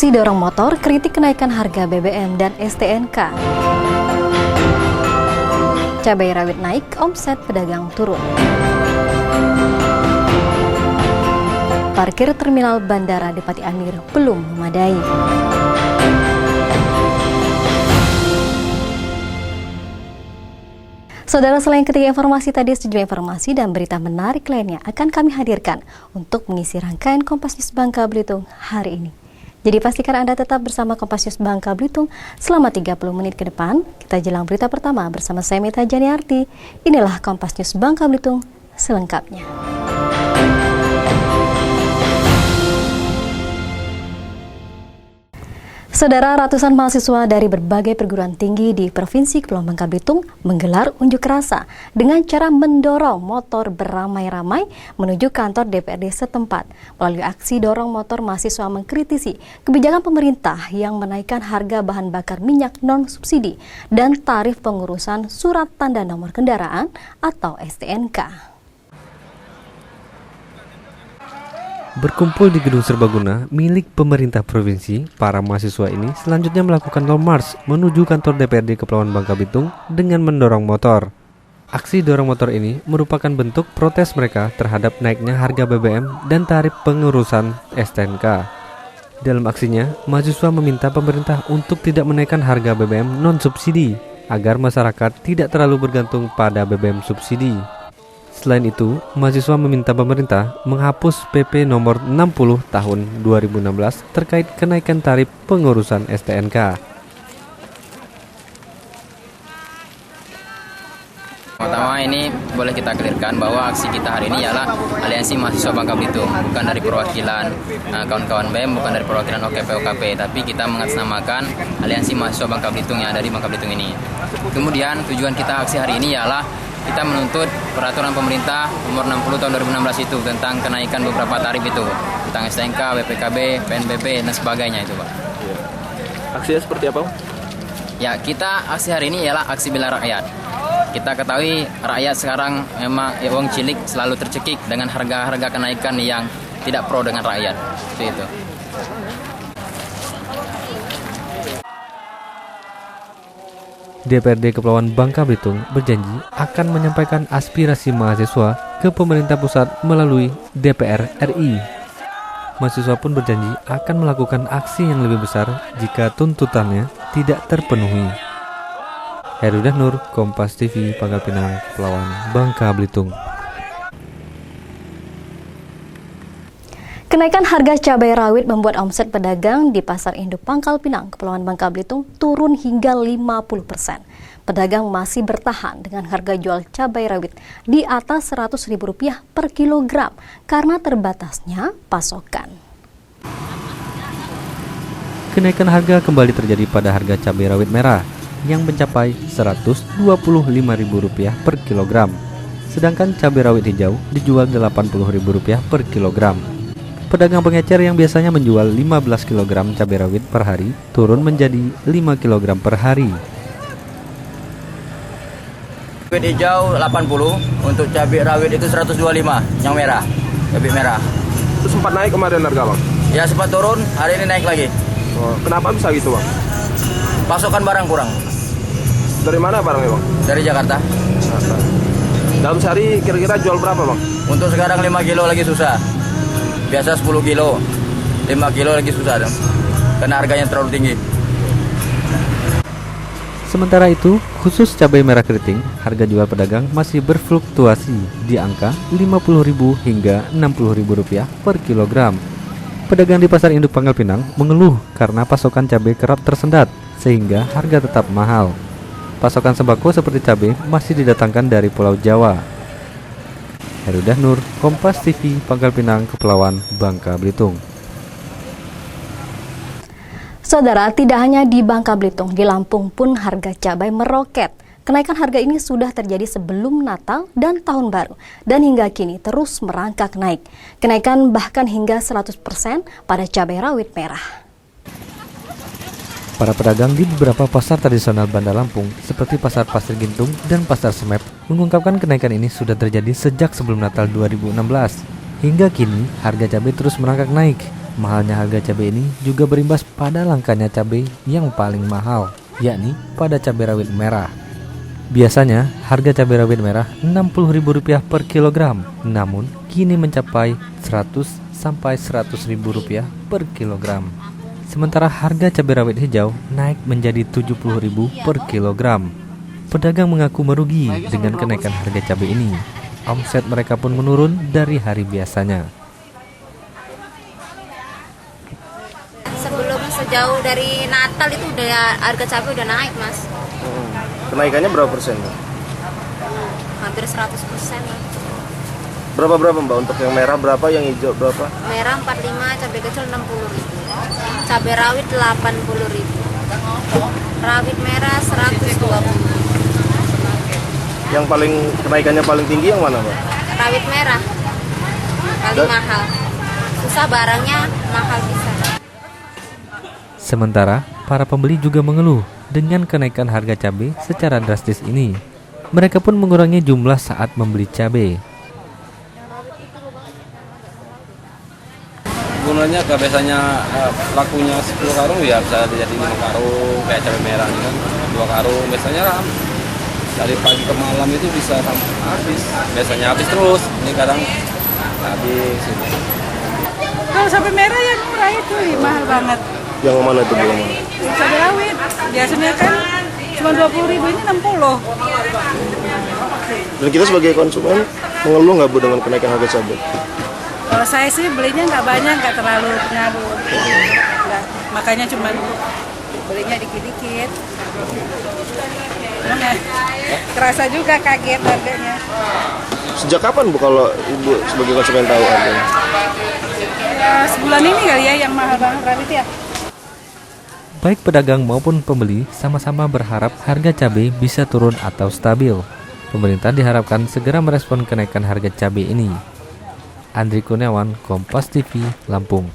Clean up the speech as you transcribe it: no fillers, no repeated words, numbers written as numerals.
Aksi dorong motor kritik kenaikan harga BBM dan STNK. Cabai rawit naik, omset pedagang turun. Parkir terminal Bandara Depati Amir belum memadai. Saudara, selain ketiga informasi tadi, sejumlah informasi dan berita menarik lainnya akan kami hadirkan untuk mengisi rangkaian Kompas News Bangka Belitung hari ini. Jadi pastikan Anda tetap bersama Kompas News Bangka Belitung selama 30 menit ke depan. Kita jelang berita pertama bersama saya Mita Janiarti. Inilah Kompas News Bangka Belitung selengkapnya. Saudara, ratusan mahasiswa dari berbagai perguruan tinggi di Provinsi Kepulauan Bangka Belitung menggelar unjuk rasa dengan cara mendorong motor beramai-ramai menuju kantor DPRD setempat. Melalui aksi dorong motor, mahasiswa mengkritisi kebijakan pemerintah yang menaikkan harga bahan bakar minyak non-subsidi dan tarif pengurusan surat tanda nomor kendaraan atau STNK. Berkumpul di Gedung Serbaguna milik pemerintah provinsi, para mahasiswa ini selanjutnya melakukan long march menuju kantor DPRD Kepulauan Bangka Belitung dengan mendorong motor. Aksi dorong motor ini merupakan bentuk protes mereka terhadap naiknya harga BBM dan tarif pengurusan STNK. Dalam aksinya, mahasiswa meminta pemerintah untuk tidak menaikkan harga BBM non-subsidi agar masyarakat tidak terlalu bergantung pada BBM subsidi. Selain itu, mahasiswa meminta pemerintah menghapus PP nomor 60 tahun 2016 terkait kenaikan tarif pengurusan STNK. Pertama, ini boleh kita clearkan bahwa aksi kita hari ini ialah Aliansi Mahasiswa Bangka Belitung, bukan dari perwakilan kawan-kawan BEM, bukan dari perwakilan OKP, tapi kita mengatasnamakan Aliansi Mahasiswa Bangka Belitung yang ada di Bangka Belitung ini. Kemudian tujuan kita aksi hari ini ialah kita menuntut peraturan pemerintah nomor 60 tahun 2016 itu tentang kenaikan beberapa tarif itu, tentang STNK, BPKB, PNBP, dan sebagainya itu, Pak. Ya. Aksinya seperti apa? Ya, kita aksi hari ini ialah aksi bela rakyat. Kita ketahui rakyat sekarang memang uang cilik selalu tercekik dengan harga-harga kenaikan yang tidak pro dengan rakyat. Itu. DPRD Kepulauan Bangka Belitung berjanji akan menyampaikan aspirasi mahasiswa ke pemerintah pusat melalui DPR RI. Mahasiswa pun berjanji akan melakukan aksi yang lebih besar jika tuntutannya tidak terpenuhi. Herudah Nur, Kompas TV, Pangkal Pinang, Kepulauan Bangka Belitung. Kenaikan harga cabai rawit membuat omset pedagang di Pasar Induk Pangkal Pinang, Kepulauan Bangka Belitung turun hingga 50%. Pedagang masih bertahan dengan harga jual cabai rawit di atas Rp100.000 per kilogram karena terbatasnya pasokan. Kenaikan harga kembali terjadi pada harga cabai rawit merah yang mencapai Rp125.000 per kilogram. Sedangkan cabai rawit hijau dijual Rp80.000 per kilogram. Pedagang pengecer yang biasanya menjual 15 kg cabai rawit per hari turun menjadi 5 kg per hari. Cabai hijau 80, untuk cabai rawit itu 125 yang merah, cabai merah. Itu sempat naik kemarin harga, Bang? Ya sempat turun, hari ini naik lagi. Oh, kenapa bisa gitu, Bang? Pasokan barang kurang. Dari mana barangnya, Bang? Dari Jakarta. Dalam sehari kira-kira jual berapa, Bang? Untuk sekarang 5 kilo lagi susah. Biasa 10 kilo, 5 kilo lagi susah dong, karena harganya terlalu tinggi. Sementara itu, khusus cabai merah keriting, harga jual pedagang masih berfluktuasi di angka Rp50.000 hingga Rp60.000 per kilogram. Pedagang di Pasar Induk Pangkal Pinang mengeluh karena pasokan cabai kerap tersendat, sehingga harga tetap mahal. Pasokan sembako seperti cabai masih didatangkan dari Pulau Jawa. Herudah Nur, Kompas TV, Pangkal Pinang, Kepulauan Bangka Belitung. Saudara, tidak hanya di Bangka Belitung, di Lampung pun harga cabai meroket. Kenaikan harga ini sudah terjadi sebelum Natal dan Tahun Baru, dan hingga kini terus merangkak naik. Kenaikan bahkan hingga 100% pada cabai rawit merah. Para pedagang di beberapa pasar tradisional Bandar Lampung seperti Pasar Pasir Gintung dan Pasar Semep mengungkapkan kenaikan ini sudah terjadi sejak sebelum Natal 2016. Hingga kini harga cabai terus merangkak naik Mahalnya harga cabai ini juga berimbas pada langkanya cabai yang paling mahal, yakni pada cabai rawit merah. Biasanya harga cabai rawit merah Rp60.000 per kilogram, namun kini mencapai Rp100 sampai Rp100.000 per kilogram. Sementara harga cabai rawit hijau naik menjadi Rp70.000 per kilogram. Pedagang mengaku merugi dengan kenaikan harga cabai ini. Omset mereka pun menurun dari hari biasanya. Sebelum sejauh dari Natal itu udah harga cabai udah naik, Mas. Kenaikannya berapa persen, Mbak? Hampir 100%. Mas. Berapa Mbak? Untuk yang merah berapa, yang hijau berapa? Merah 45, cabai kecil 60.000. Cabai rawit 80.000. Rawit merah 120. Yang paling kenaikannya paling tinggi yang mana, Mbak? Rawit merah paling mahal. Susah barangnya, mahal bisa. Sementara para pembeli juga mengeluh dengan kenaikan harga cabai secara drastis ini. Mereka pun mengurangi jumlah saat membeli cabai. Gunanya biasanya lakunya 10 karung ya bisa jadi 5 karung, kayak cabai merah ini kan 2 karung. Biasanya dari pagi ke malam itu bisa habis. Biasanya habis terus, ini kadang habis. Kalau cabai merah yang murah itu mahal banget. Yang mana itu, Bu? Cabai rawit biasanya kan cuma 20.000, ini 60. Dan kita sebagai konsumen mengeluh nggak, Bu, dengan kenaikan harga cabai? Kalau saya sih belinya nggak banyak, nggak terlalu pengaruh. Makanya cuma belinya dikit-dikit. Kerasa juga kaget harganya. Sejak kapan, Bu, kalau Ibu sebagai konsumen tahu harganya? Ya, sebulan ini kali ya yang mahal banget rawit ya. Baik pedagang maupun pembeli sama-sama berharap harga cabai bisa turun atau stabil. Pemerintah diharapkan segera merespon kenaikan harga cabai ini. Andri Kurniawan, Kompas TV, Lampung.